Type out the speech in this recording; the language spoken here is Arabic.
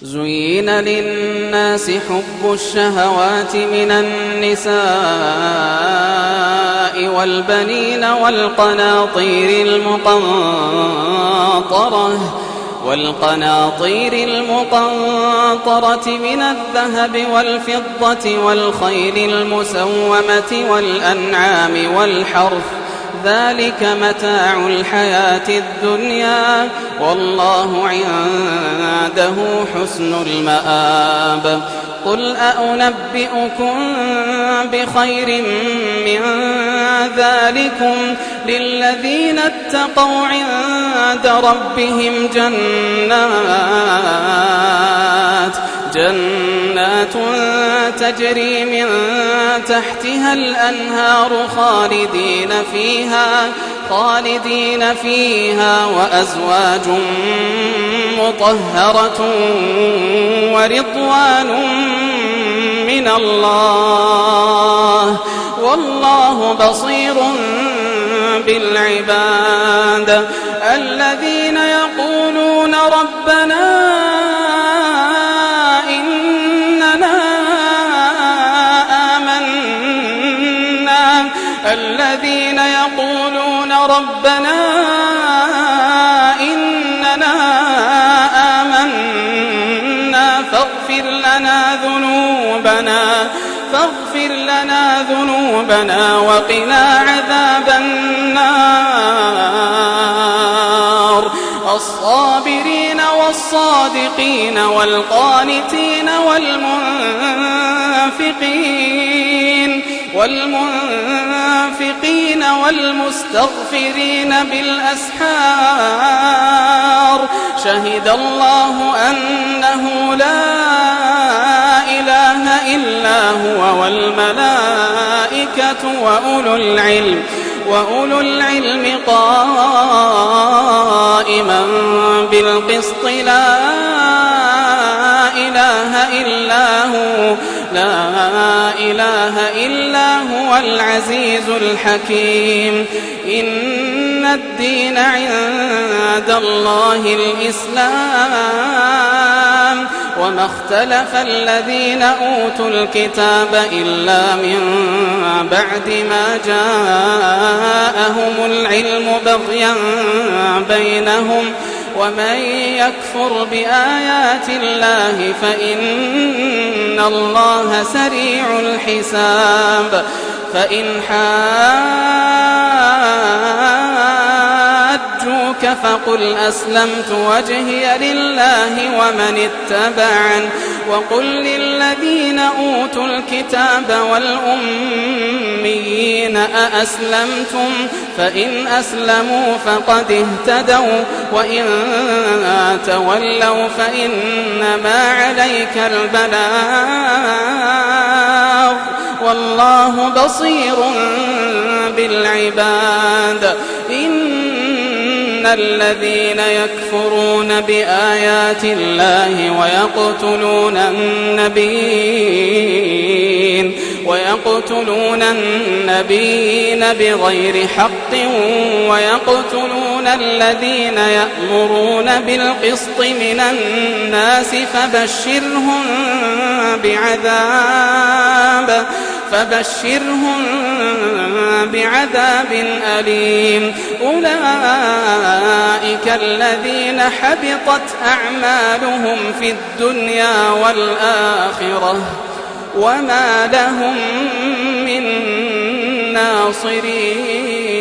زين للناس حب الشهوات من النساء والبنين والقناطير المقنطرة من الذهب والفضة والخيل المسومة والأنعام والحرث ذلك متاع الحياة الدنيا والله عنده حسن المآب. قل أنبئكم بخير من ذلكم للذين اتقوا عند ربهم جنات تجري من تحتها الأنهار خالدين فيها وأزواج مطهرة ورضوان من الله والله بصير بالعباد. الذين يقولون ربنا إننا آمنا فاغفر لنا ذنوبنا وقنا عذاب النار. الصابرين والصادقين والقانتين والمنفقين والمستغفرين بالأسحار. شهد الله أنه لا إله إلا هو والملائكة وأولو العلم قائما بالقسط لا إله إلا هو العزيز الحكيم. إن الدين عند الله الإسلام وما اختلف الذين أوتوا الكتاب إلا من بعد ما جاءهم العلم بغيا بينهم ومن يكفر بآيات الله فإن الله سريع الحساب. فإن حاجوك فقل أسلمت وجهي لله ومن اتبعن وقل للذين أوتوا الكتاب والأميين أأسلمتم فإن أسلموا فقد اهتدوا وإن تولوا فإنما عليك البلاغ والله بصير بالعباد. إن الذين يكفرون بآيات الله ويقتلون النبيين بغير حق ويقتلون الذين يأمرون بالقسط من الناس فبشرهم بعذاب أليم. أولئك الذين حبطت أعمالهم في الدنيا والآخرة وما لهم من ناصرين.